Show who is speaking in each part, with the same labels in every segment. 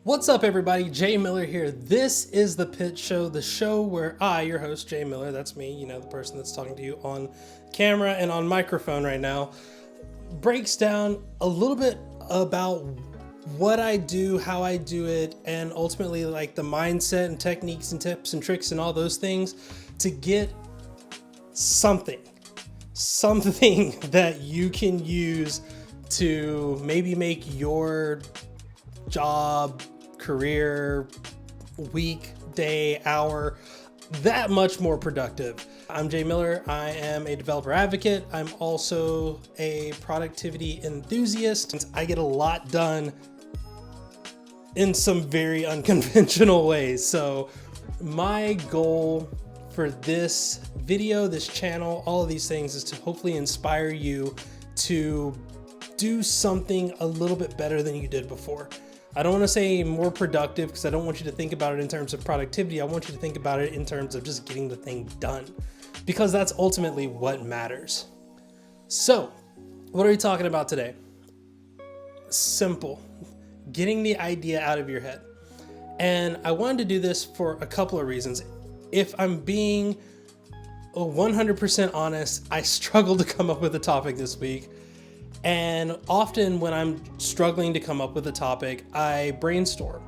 Speaker 1: What's up, everybody? Jay Miller here. This is the Pitch Show, the show where I, your host, Jay Miller, that's me, the person that's talking to you on camera and on microphone right now, breaks down a little bit about what I do, how I do it, and ultimately like the mindset and techniques and tips and tricks and all those things to get something that you can use to maybe make your job, career, week, day, hour that much more productive. I'm Jay Miller. I am a developer advocate. I'm also a productivity enthusiast. I get a lot done in some very unconventional ways. So my goal for this video, this channel, all of these things is to hopefully inspire you to do something a little bit better than you did before. I don't want to say more productive because I don't want you to think about it in terms of productivity. I want you to think about it in terms of just getting the thing done, because that's ultimately what matters. So, what are we talking about today? Simple. Getting the idea out of your head. And I wanted to do this for a couple of reasons. If I'm being 100% honest, I struggled to come up with a topic this week. And often when I'm struggling to come up with a topic, I brainstorm.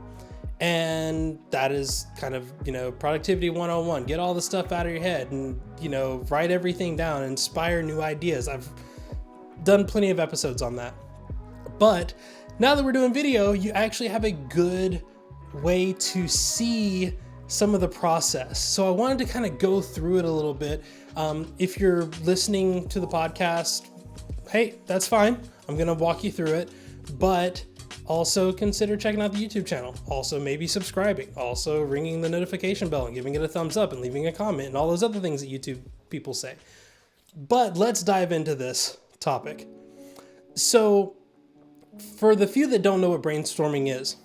Speaker 1: And that is kind of, productivity 101. Get all the stuff out of your head and, write everything down, inspire new ideas. I've done plenty of episodes on that. But now that we're doing video, you actually have a good way to see some of the process. So I wanted to kind of go through it a little bit. If you're listening to the podcast, hey, that's fine. I'm going to walk you through it, but also consider checking out the YouTube channel. Also maybe subscribing, also ringing the notification bell and giving it a thumbs up and leaving a comment and all those other things that YouTube people say. But let's dive into this topic. So for the few that don't know what brainstorming is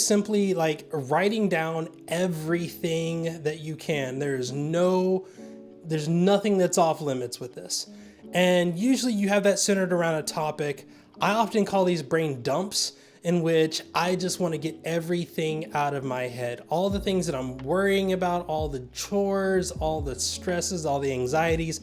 Speaker 1: simply like writing down everything that you can. There's nothing that's off limits with this. And usually you have that centered around a topic. I often call these brain dumps, in which I just want to get everything out of my head. All the things that I'm worrying about, all the chores, all the stresses, all the anxieties,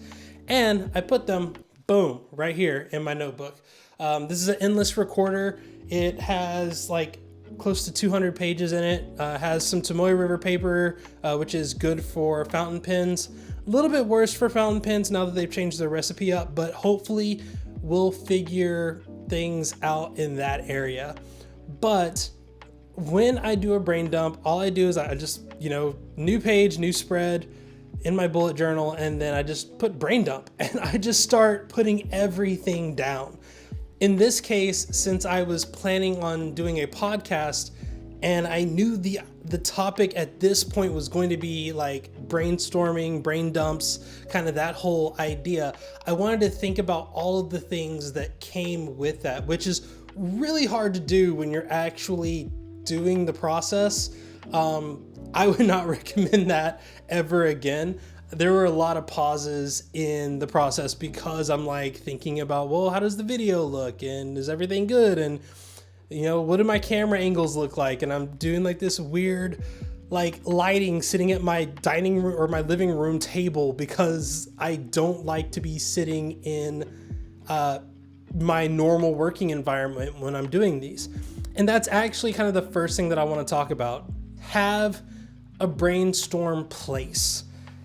Speaker 1: and I put them, boom, right here in my notebook. This is an endless recorder. It has like close to 200 pages in it. Has some Tomoe River paper, which is good for fountain pens. A little bit worse for fountain pens now that they've changed their recipe up, but hopefully we'll figure things out in that area. But when I do a brain dump, all I do is I just, new page, new spread in my bullet journal, and then I just put brain dump and I just start putting everything down. In this case, since I was planning on doing a podcast and I knew the topic at this point was going to be like brainstorming, brain dumps, kind of that whole idea, I wanted to think about all of the things that came with that, which is really hard to do when you're actually doing the process. I would not recommend that ever again. There were a lot of pauses in the process because I'm like thinking about, well, how does the video look? And is everything good? And, what do my camera angles look like? And I'm doing like this weird, like lighting sitting at my dining room or my living room table because I don't like to be sitting in my normal working environment when I'm doing these. And that's actually kind of the first thing that I want to talk about. Have a brainstorm place.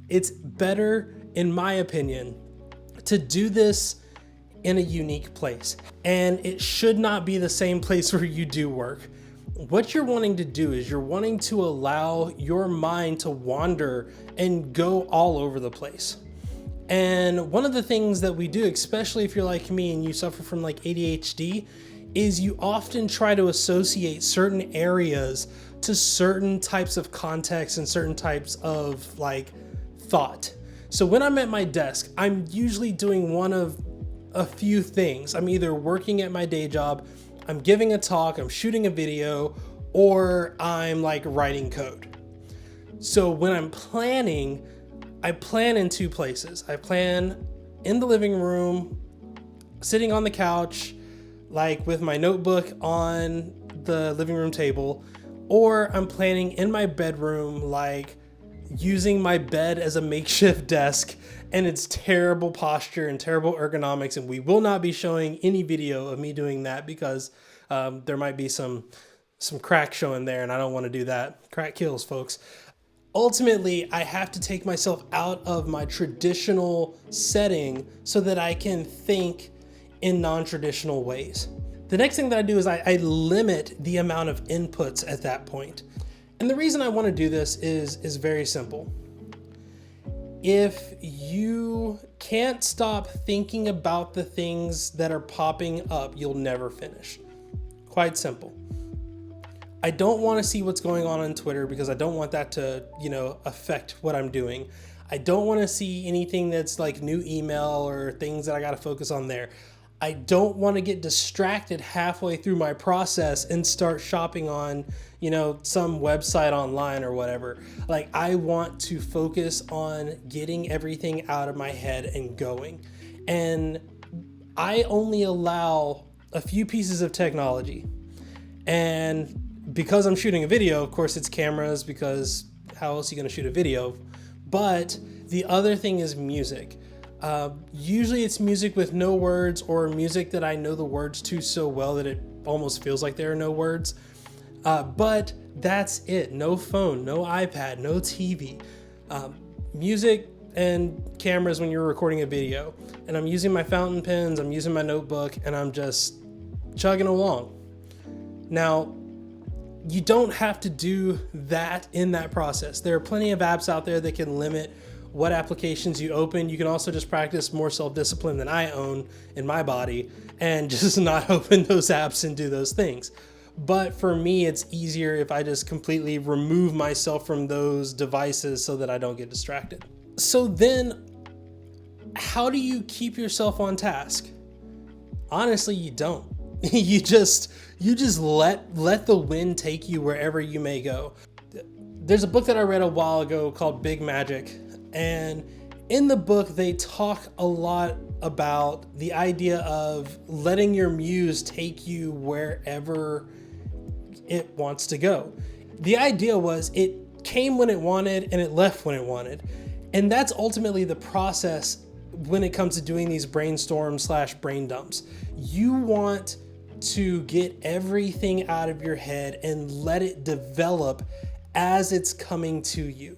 Speaker 1: It's better, in my opinion, to do this in a unique place. And it should not be the same place where you do work. What you're wanting to do is you're wanting to allow your mind to wander and go all over the place. And one of the things that we do, especially if you're like me and you suffer from like ADHD, is you often try to associate certain areas to certain types of contexts and certain types of like thought. So when I'm at my desk, I'm usually doing one of a few things. I'm either working at my day job, I'm giving a talk, I'm shooting a video, or I'm like writing code. So when I'm planning, I plan in two places. I plan in the living room, sitting on the couch, like with my notebook on the living room table, or I'm planning in my bedroom, like using my bed as a makeshift desk, and it's terrible posture and terrible ergonomics, and we will not be showing any video of me doing that because there might be some crack showing there, and I don't want to do that. Crack kills, folks. Ultimately, I have to take myself out of my traditional setting so that I can think in non-traditional ways. The next thing that I do is I limit the amount of inputs at that point. And the reason I want to do this is very simple. If you can't stop thinking about the things that are popping up, you'll never finish. Quite simple. I don't want to see what's going on Twitter because I don't want that to, affect what I'm doing. I don't want to see anything that's like new email or things that I got to focus on there. I don't want to get distracted halfway through my process and start shopping on, some website online or whatever. Like, I want to focus on getting everything out of my head and going. And I only allow a few pieces of technology. And because I'm shooting a video, of course it's cameras, because how else are you going to shoot a video? But the other thing is music. Usually it's music with no words, or music that I know the words to so well that it almost feels like there are no words. But that's it. No phone, no iPad, no TV. Music and cameras when you're recording a video. And I'm using my fountain pens, I'm using my notebook, and I'm just chugging along. Now, you don't have to do that in that process. There are plenty of apps out there that can limit what applications you open. You can also just practice more self-discipline than I own in my body and just not open those apps and do those things. But for me, it's easier if I just completely remove myself from those devices so that I don't get distracted. So then, how do you keep yourself on task? Honestly, you don't. You just let the wind take you wherever you may go. There's a book that I read a while ago called Big Magic, and in the book they talk a lot about the idea of letting your muse take you wherever it wants to go. The idea was it came when it wanted and it left when it wanted. And that's ultimately the process when it comes to doing these brainstorm / brain dumps. You want to get everything out of your head and let it develop as it's coming to you.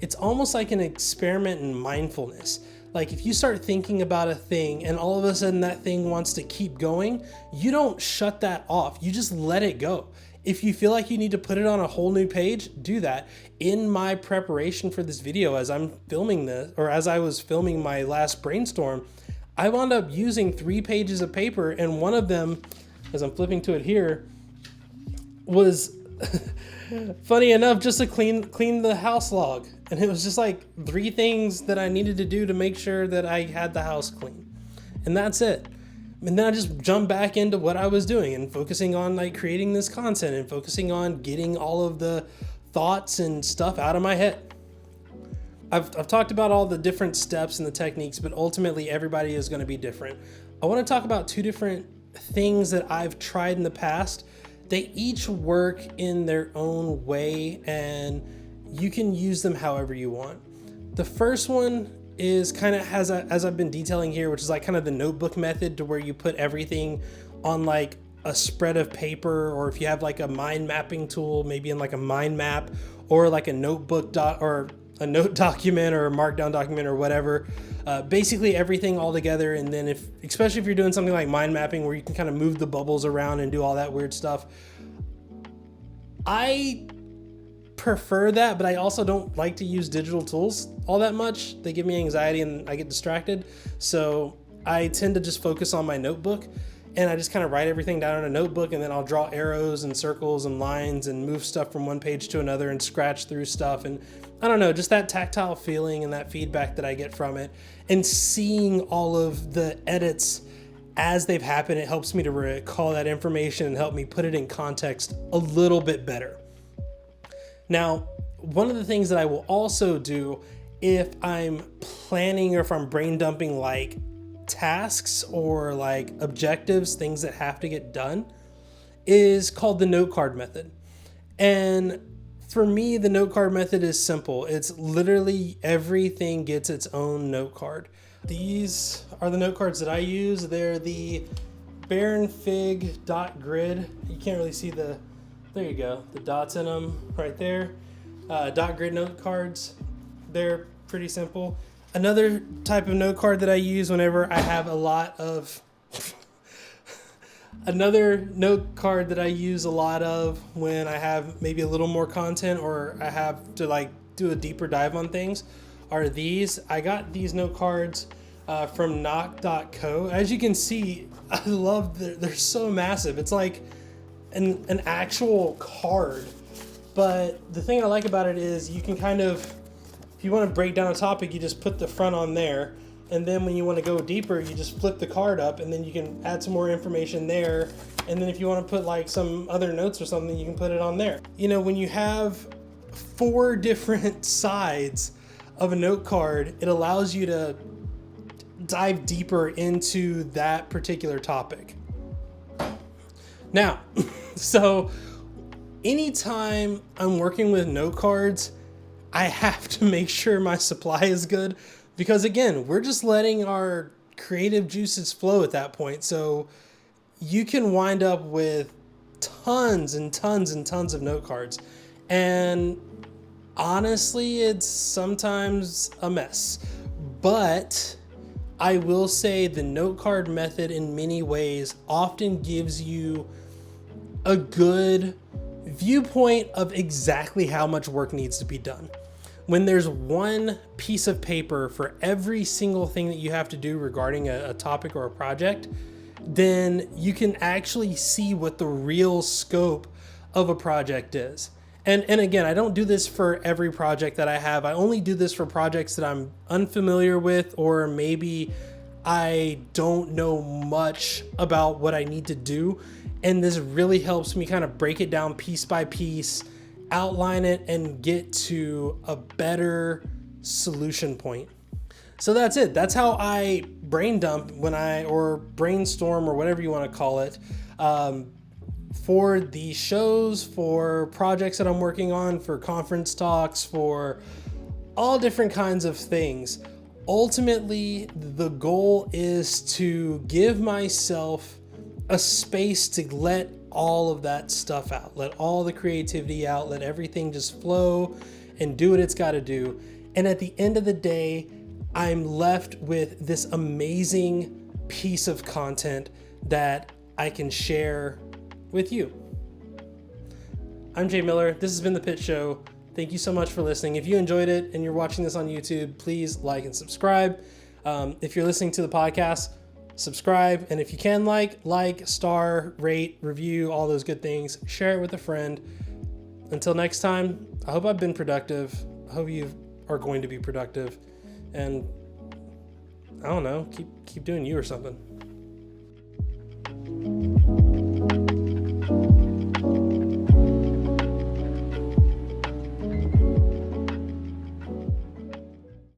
Speaker 1: It's almost like an experiment in mindfulness. Like, if you start thinking about a thing and all of a sudden that thing wants to keep going, you don't shut that off. You just let it go. If you feel like you need to put it on a whole new page, do that. In my preparation for this video, as I'm filming this, or as I was filming my last brainstorm, I wound up using 3 pages of paper, and one of them, as I'm flipping to it here, was funny enough just to clean the house log. And it was just like 3 things that I needed to do to make sure that I had the house clean. And that's it. And then I just jumped back into what I was doing and focusing on like creating this content and focusing on getting all of the thoughts and stuff out of my head. I've talked about all the different steps and the techniques, but ultimately everybody is going to be different. I want to talk about 2 different things that I've tried in the past. They each work in their own way, and you can use them however you want. The first one is kind of as I've been detailing here, which is like kind of the notebook method, to where you put everything on like a spread of paper, or if you have like a mind mapping tool, maybe in like a mind map, or like a notebook or a note document or a markdown document or whatever. Basically everything all together. And then especially if you're doing something like mind mapping where you can kind of move the bubbles around and do all that weird stuff, I prefer that, but I also don't like to use digital tools all that much. They give me anxiety and I get distracted. So I tend to just focus on my notebook, and I just kind of write everything down in a notebook, and then I'll draw arrows and circles and lines and move stuff from one page to another and scratch through stuff. And I don't know, just that tactile feeling and that feedback that I get from it, and seeing all of the edits as they've happened, it helps me to recall that information and help me put it in context a little bit better. Now, one of the things that I will also do if I'm planning or if I'm brain dumping like tasks or like objectives, things that have to get done, is called the note card method. And for me, the note card method is simple. It's literally everything gets its own note card. These are the note cards that I use. They're the Baron Fig dot grid. You can't really see there you go, the dots in them right there. Dot grid note cards. They're pretty simple. Another type of note card that I use whenever I have a lot of Another note card that I use a lot of when I have maybe a little more content or I have to like do a deeper dive on things are these. I got these note cards from knock.co. As you can see, I love they're so massive. It's like an actual card. But the thing I like about it is you can kind of, if you want to break down a topic, you just put the front on there. And then when you want to go deeper, you just flip the card up and then you can add some more information there. And then if you want to put like some other notes or something, you can put it on there. You know, when you have 4 different sides of a note card, it allows you to dive deeper into that particular topic. Now, so anytime I'm working with note cards, I have to make sure my supply is good. Because again, we're just letting our creative juices flow at that point. So you can wind up with tons and tons and tons of note cards. And honestly, it's sometimes a mess. But I will say the note card method in many ways often gives you a good viewpoint of exactly how much work needs to be done. When there's one piece of paper for every single thing that you have to do regarding a topic or a project, then you can actually see what the real scope of a project is. And again, I don't do this for every project that I have. I only do this for projects that I'm unfamiliar with, or maybe I don't know much about what I need to do. And this really helps me kind of break it down piece by piece, outline it, and get to a better solution point. So that's it. That's how I brain dump or brainstorm or whatever you want to call it, for these shows, for projects that I'm working on, for conference talks, for all different kinds of things. Ultimately, the goal is to give myself a space to let all of that stuff out, let all the creativity out, let everything just flow and do what it's got to do. And at the end of the day, I'm left with this amazing piece of content that I can share with you. I'm Jay Miller. This has been The Pitch Show. Thank you so much for listening. If you enjoyed it and you're watching this on YouTube, please like and subscribe. If you're listening to the podcast, subscribe. And if you can like, star, rate, review, all those good things. Share it with a friend. Until next time, I hope I've been productive. I hope you are going to be productive. And I don't know, keep doing you or something.